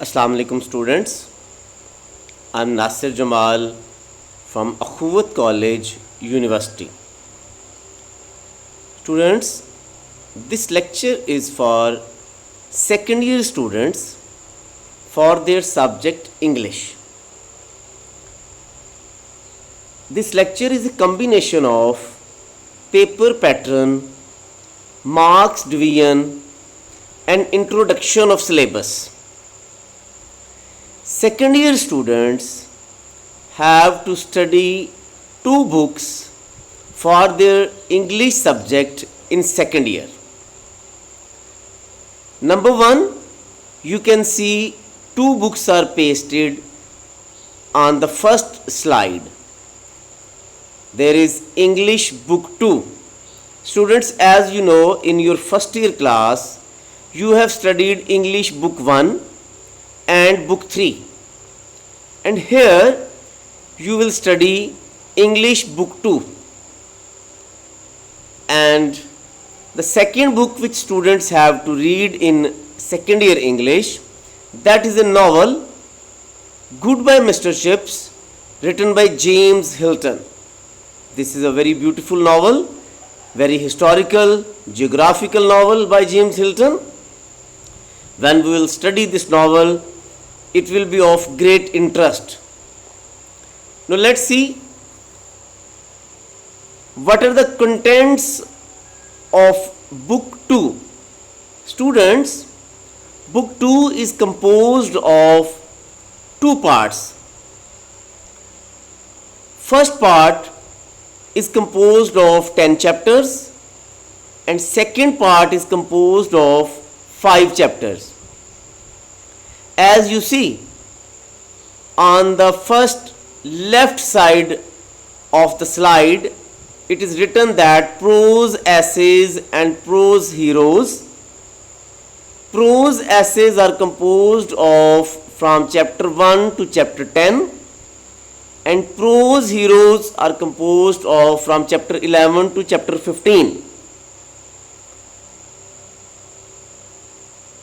Assalamu alaikum students. I'm Nasir Jamal from Akhuwat College, University. Students, this lecture is for second year students for their subject English. This lecture is a combination of paper pattern, marks division and introduction of syllabus. Second year students have to study 2 books for their English subject in second year. Number 1, you can see 2 books are pasted on the first slide. There is English book 2. Students, as you know, in your first year class, you have studied English book 1 and book 3. And here you will study English book 2. And the second book which students have to read in second year English, that is a novel, Goodbye Mr. Chips, written by James Hilton. This is a very beautiful novel, very historical, geographical novel by James Hilton. When we will study this novel, it will be of great interest. Now let's see what are the contents of book 2. Students, book 2 is composed of 2 parts. First part is composed of 10 chapters and second part is composed of 5 chapters. As you see, on the first left side of the slide, it is written that prose essays and prose heroes. Prose essays are composed of from chapter 1 to chapter 10 and prose heroes are composed of from chapter 11 to chapter 15.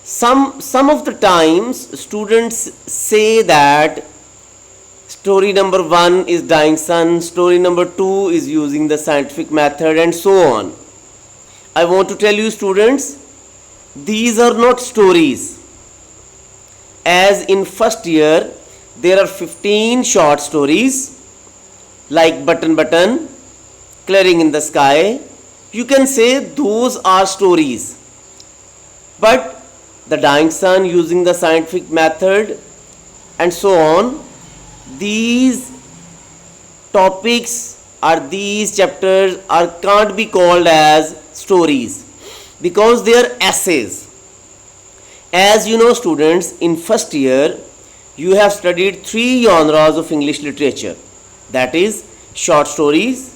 Some of the times students say that story number 1 is Dying Sun, story number 2 is using the scientific method and so on. I want to tell you students, these are not stories. As in first year, there are 15 short stories like Button Button, Clearing in the Sky. You can say those are stories. But the Dying Sun, using the scientific method and so on, these topics or these chapters can't be called as stories because they are essays. As you know students, in first year you have studied 3 genres of English literature, that is short stories,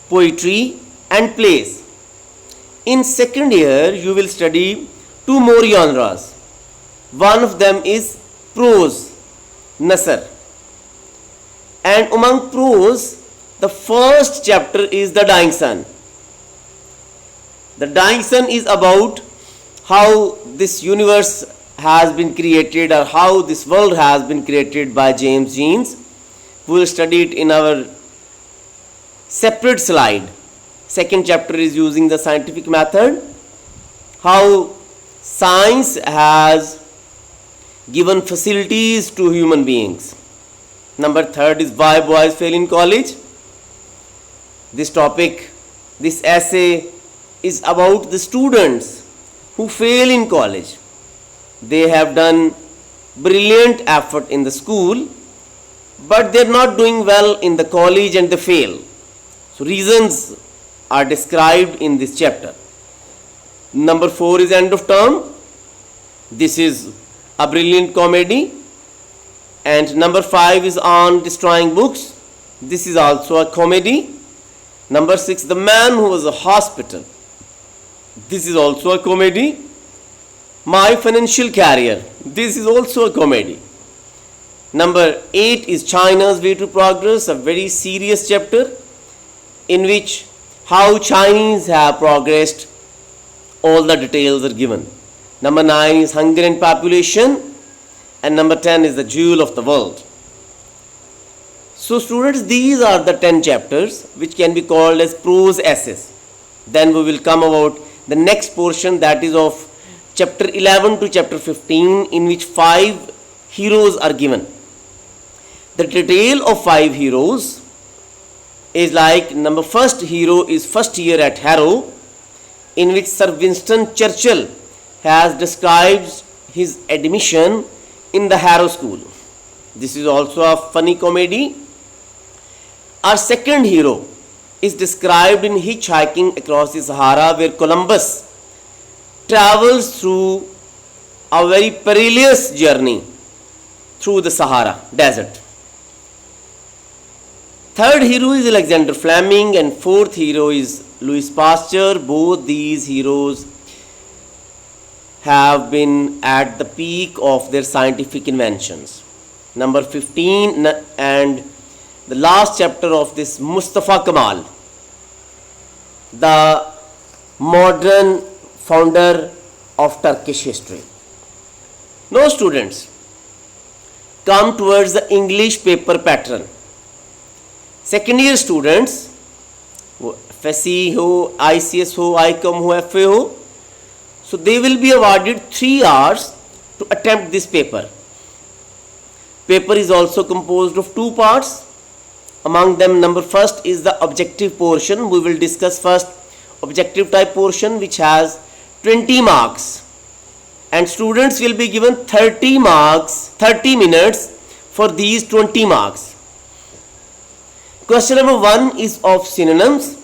poetry and plays. In second year you will study 2 more genres. One of them is prose, Nasr. And among prose, the first chapter is The Dying Sun. The Dying Sun is about how this universe has been created or how this world has been created by James Jeans. We will study it in our separate slide. Second chapter is using the scientific method, how science has given facilities to human beings. Number 3 is Why Boys Fail in College. This topic, this essay is about the students who fail in college. They have done brilliant effort in the school, but they are not doing well in the college and they fail. So reasons are described in this chapter. Number 4 is End of Term. This is a brilliant comedy. And number 5 is On Destroying Books. This is also a comedy. Number 6, The Man Who Was a Hospital. This is also a comedy. My Financial Career. This is also a comedy. Number 8 is China's Way to Progress, a very serious chapter in which how Chinese have progressed, all the details are given. Number 9 is Hunger and Population. and number 10 is the jewel of the world. So students, these are the 10 chapters which can be called as prose essays. Then we will come about the next portion, that is of chapter 11 to chapter 15, in which 5 heroes are given. The detail of 5 heroes is like, number first hero is first year at Harrow, in which Sir Winston Churchill has described his admission in the Harrow School. This is also a funny comedy. Our second hero is described in Hitchhiking Across the Sahara, where Columbus travels through a very perilous journey through the Sahara desert. Third hero is Alexander Fleming, and fourth hero is Louis Pasteur. Both these heroes have been at the peak of their scientific inventions. Number 15 and the last chapter of this, Mustafa Kemal, the modern founder of Turkish history. Now students, come towards the English paper pattern. Second year students, FSC ho, ICS ho, ICOM ho, FA ho, so they will be awarded 3 hours to attempt this paper. Paper is also composed of 2 parts. Among them, number first is the objective portion. We will discuss first objective type portion, which has 20 marks, and students will be given 30 minutes for these 20 marks. Question number 1 is of synonyms,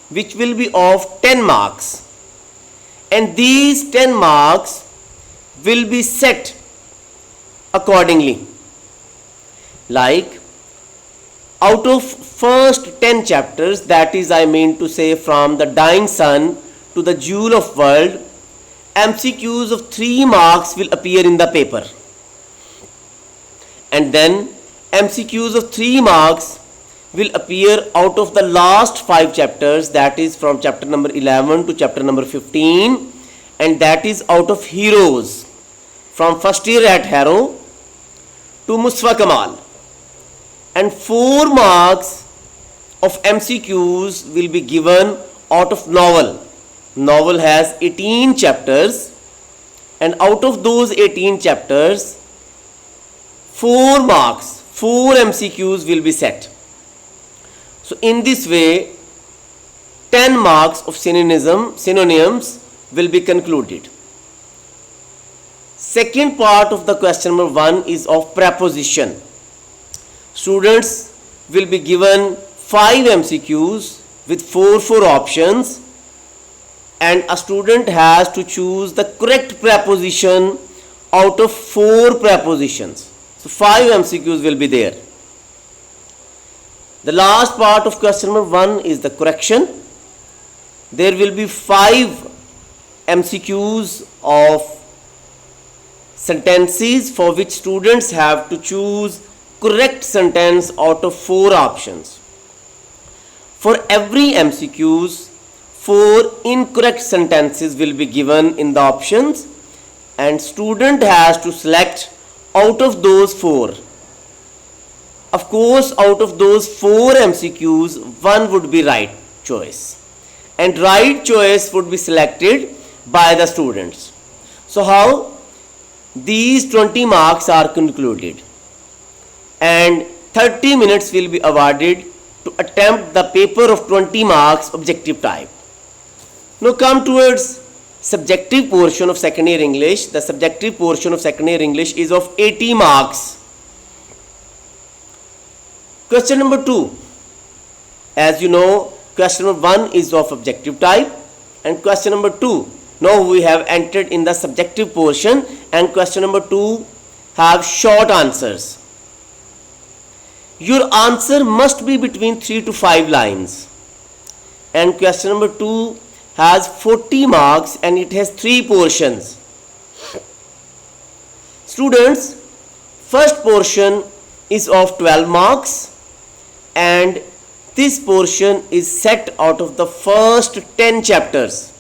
which will be of 10 marks, and these 10 marks will be set accordingly. Like, out of first 10 chapters, that is, I mean to say, from the dying sun to the jewel of world, MCQs of 3 marks will appear in the paper, and then MCQs of 3 marks will appear out of the last 5 chapters, that is from chapter number 11 to chapter number 15, and that is out of heroes from first year at Harrow to Mustafa Kemal. And 4 marks of MCQs will be given out of novel. Novel has 18 chapters, and out of those 18 chapters, 4 marks, 4 MCQs will be set. So in this way, 10 marks of synonyms will be concluded. Second part of the question number 1 is of preposition. Students will be given 5 MCQs with 4 options, and a student has to choose the correct preposition out of 4 prepositions. So 5 MCQs will be there. The last part of question number 1 is the correction. There will be 5 MCQs of sentences for which students have to choose correct sentence out of 4 options. For every MCQs, 4 incorrect sentences will be given in the options, and student has to select out of those 4. Of course, out of those 4 MCQs, 1 would be right choice, and right choice would be selected by the students. So how? These 20 marks are concluded, and 30 minutes will be awarded to attempt the paper of 20 marks objective type. Now come towards subjective portion of second year English. The subjective portion of second year English is of 80 marks. Question number 2. As you know, question number 1 is of objective type, and question number 2. Now we have entered in the subjective portion, and question number 2 have short answers. Your answer must be between 3 to 5 lines, and question number 2 has 40 marks and it has 3 portions. Students, first portion is of 12 marks, and this portion is set out of the first 10 chapters,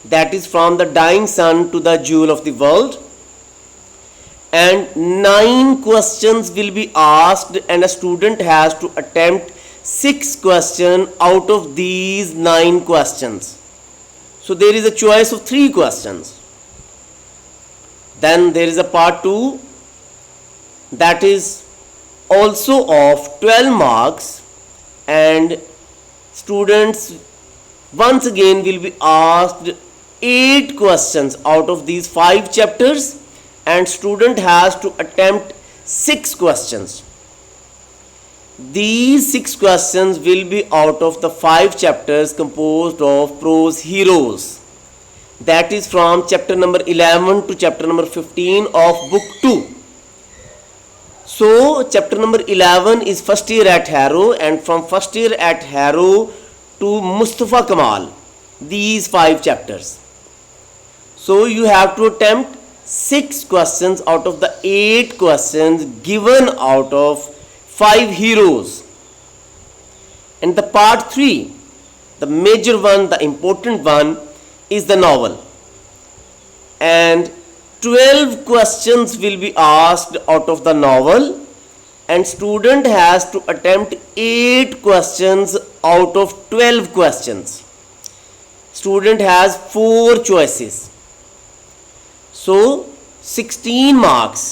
that is from the dying sun to the jewel of the world, and 9 questions will be asked, and a student has to attempt 6 questions out of these 9 questions. So there is a choice of 3 questions. Then there is a part 2, that is also of 12 marks, and students once again will be asked 8 questions out of these 5 chapters, and student has to attempt 6 questions. These 6 questions will be out of the 5 chapters composed of prose heroes, that is from chapter number 11 to chapter number 15 of book 2. So chapter number 11 is first year at Harrow, and from first year at Harrow to Mustafa Kamal, these 5 chapters. So you have to attempt 6 questions out of the 8 questions given out of 5 heroes. And the part 3, the major one, the important one, is the novel, and 12 questions will be asked out of the novel, and student has to attempt 8 questions out of 12 questions. Student has 4 choices. So 16 marks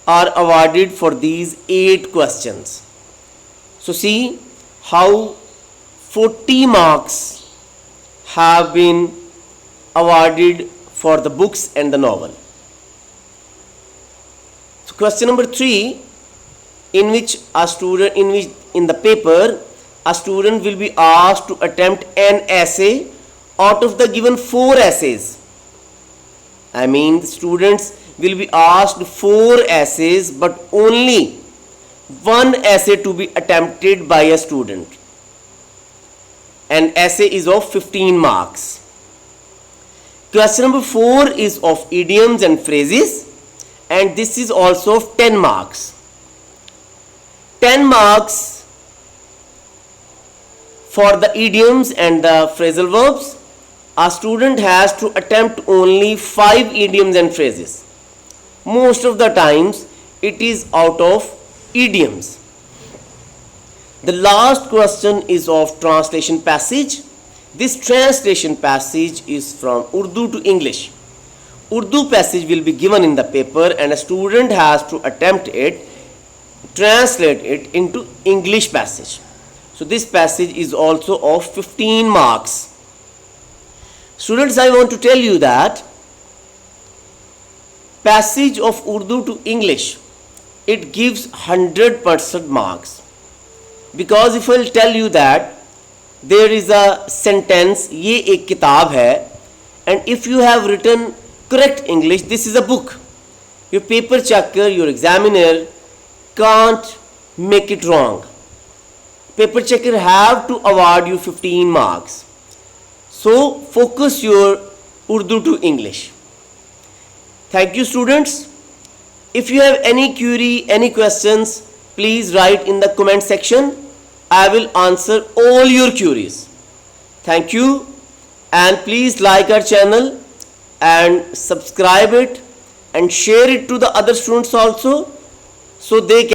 are awarded for these 8 questions. So see how 40 marks have been awarded for the books and the novel. So question number 3, in the paper a student will be asked to attempt an essay out of the given 4 essays. I mean, the students will be asked 4 essays, but only 1 essay to be attempted by a student. An essay is of 15 marks. Question number 4 is of idioms and phrases, and this is also of 10 marks. 10 marks for the idioms and the phrasal verbs. A student has to attempt only 5 idioms and phrases. Most of the times it is out of idioms. The last question is of translation passage. This translation passage is from Urdu to English. Urdu passage will be given in the paper, and a student has to attempt it, translate it into English passage. So this passage is also of 15 marks. Students, I want to tell you that passage of Urdu to English, it gives 100% marks. Because if I will tell you that there is a sentence, ये एक किताब है, and if you have written correct English, this is a book. Your paper checker, your examiner can't make it wrong. Paper checker have to award you 15 marks. So focus your Urdu to English. Thank you, students. If you have any query, any questions, please write in the comment section. I will answer all your queries. Thank you, and please like our channel and subscribe it and share it to the other students also, so they can